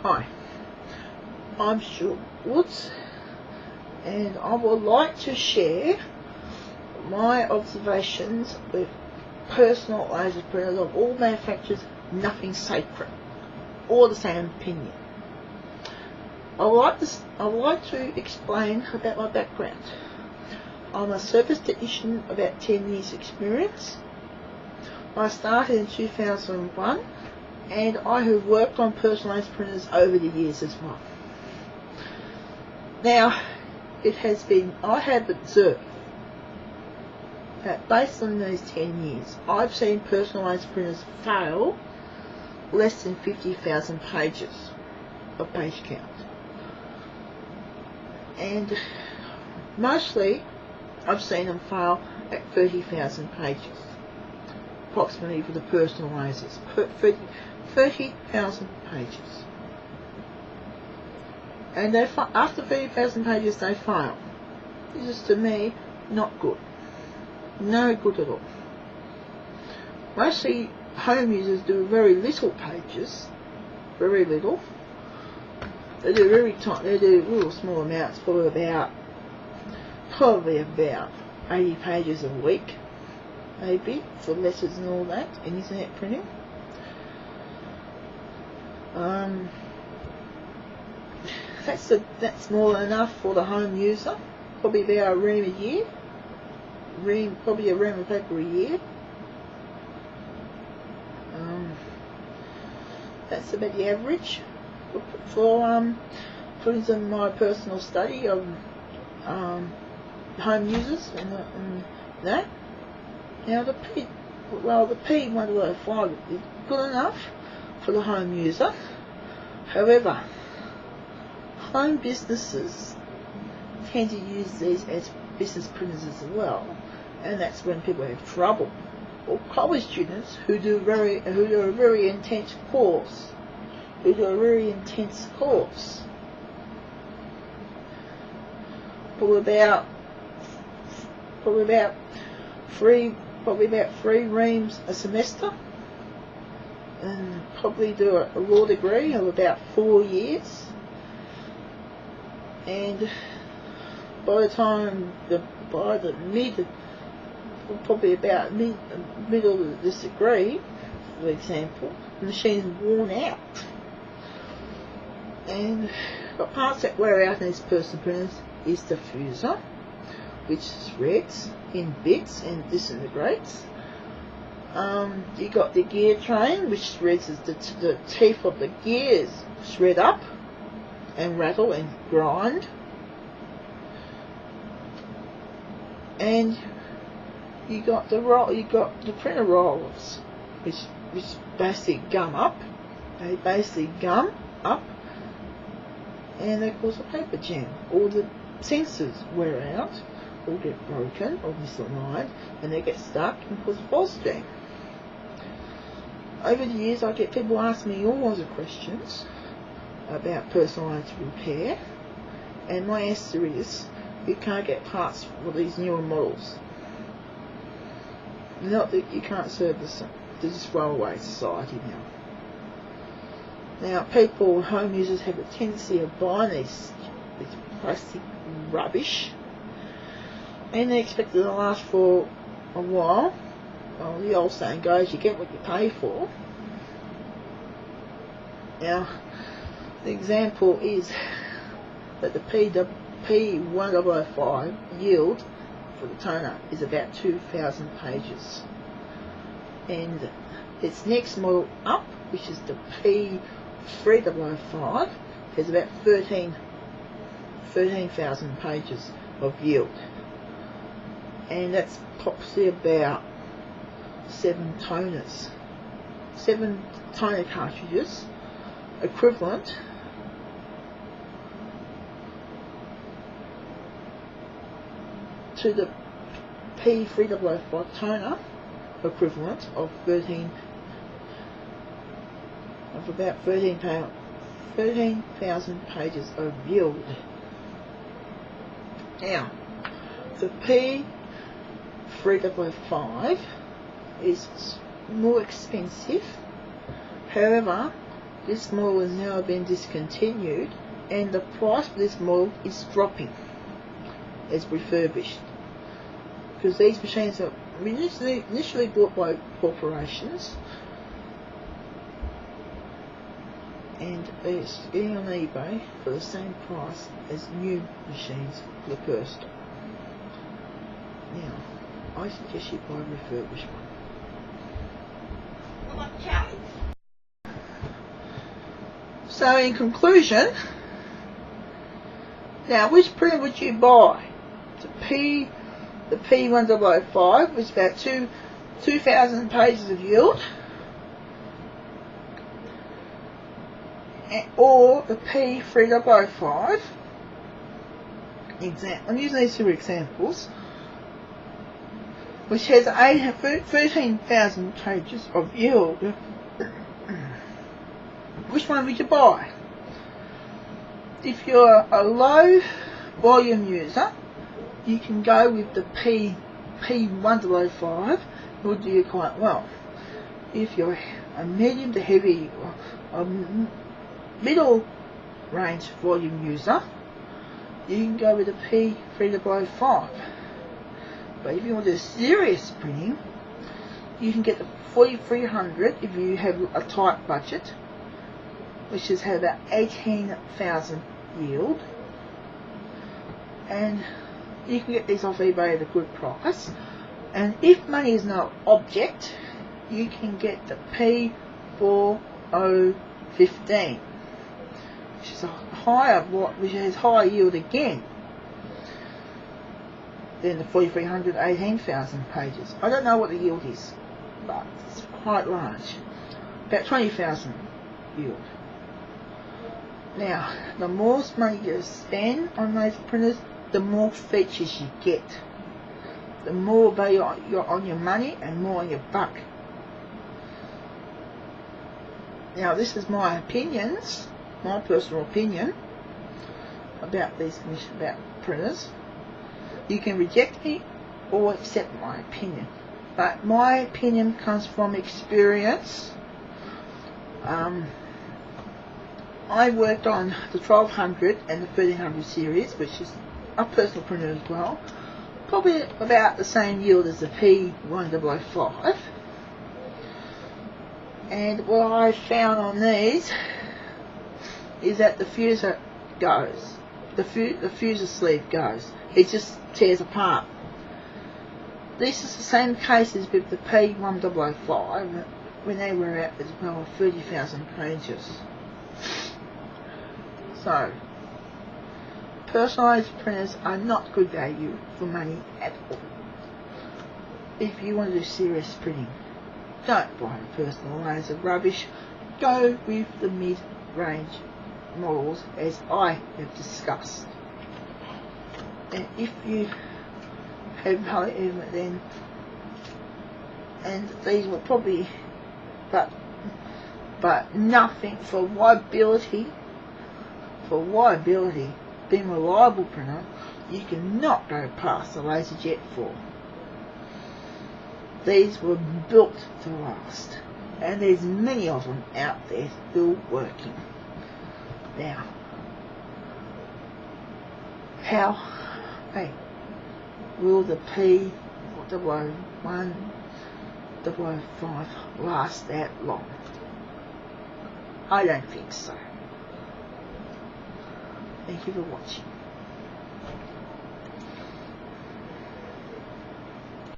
Hi, I'm Stuart, and I would like to share my observations with personal laser printers of all manufacturers. Nothing sacred, all the same opinion. I would like to explain about my background. I'm a service technician, about 10 years experience. I started in 2001, and I have worked on personal laser printers over the years as well. Now, I have observed that based on these 10 years, I've seen personal laser printers fail less than 50,000 pages of page count. And mostly, I've seen them fail at 30,000 pages, approximately for the personal lasers. 30,000 pages. And after 30,000 pages they fail. This is, to me, not good. No good at all. Mostly home users do very little pages. Very little. They do very tight. They do little small amounts, probably about 80 pages a week, maybe, for letters and all that, and internet printing. That's more than enough for the home user. Probably about a ream a year. Probably a ream of paper a year. That's about the average for in my personal study of home users and that. Now the P105 is good enough for the home user. However, home businesses tend to use these as business printers as well, and that's when people have trouble. Or college students who do a very intense course. Probably about three reams a semester, and probably do a law degree of about 4 years. And by the middle of this degree, for example, the machine's worn out. And the parts that wear out in these personal printers is the diffuser, which shreds in bits and disintegrates. You got the gear train, which shreds the teeth of the gears shred up and rattle and grind. And you got the printer rollers, which basically gum up. They basically gum up, and they cause a paper jam. All the sensors wear out, or get broken, or misaligned, and they get stuck and cause a false jam. Over the years, I get people ask me all kinds of questions about personalised repair, and my answer is, you can't get parts for these newer models. Not that you can't service them. They're just throwaway society now. Now, home users have a tendency of buying this plastic rubbish, and they expect it to last for a while. Well, the old saying goes, you get what you pay for. Now, the example is that the P105 yield for the toner is about 2,000 pages, and its next model up, which is the P305, has about 13,000 pages of yield, and that's possibly about 7 toner cartridges, equivalent to the P305 toner, equivalent of about 13,000 pages of yield. Now, the P305 is more expensive. However, This model has now been discontinued, and the price for this model is dropping as refurbished, because these machines are initially bought by corporations, and it's getting on eBay for the same price as new machines for the first. Now, I suggest you buy a refurbished one. So in conclusion, now which printer would you buy? The P1005 was about 2,000 pages of yield, or the P3005. I'm using these two examples, which has 13,000 pages of yield. Which one would you buy? If you're a low volume user, you can go with the P1005. It will do you quite well. If you're a medium to heavy, middle range volume user, you can go with the P3005. But if you want to do serious printing, you can get the 4300 if you have a tight budget, which has had about 18,000 yield, and you can get these off eBay at a good price. And if money is no object, you can get the P4015, which is which has higher yield again than the 4300, 18,000 pages. I don't know what the yield is, but it's quite large, about 20,000 yield. Now, the more money you spend on those printers, the more features you get. The more value you're on your money and more on your buck. Now, this is my opinions, my personal opinion about printers. You can reject me or accept my opinion, but my opinion comes from experience. I worked on the 1200 and the 1300 series, which is a personal printer as well, probably about the same yield as the P1005. And what I found on these is that the fuser goes, the fuser sleeve goes, it just tears apart. This is the same case as with the P1005 when they were at as well 30,000 pages. So, personalised printers are not good value for money at all. If you want to do serious printing, don't buy a personal laser rubbish. Go with the mid-range models as I have discussed. And if you have then, and these will probably, but nothing for viability. For viability, being a reliable printer, you cannot go past the LaserJet 4. These were built to last, and there's many of them out there still working. Now, how will the P1005 last that long? I don't think so. Thank you for watching.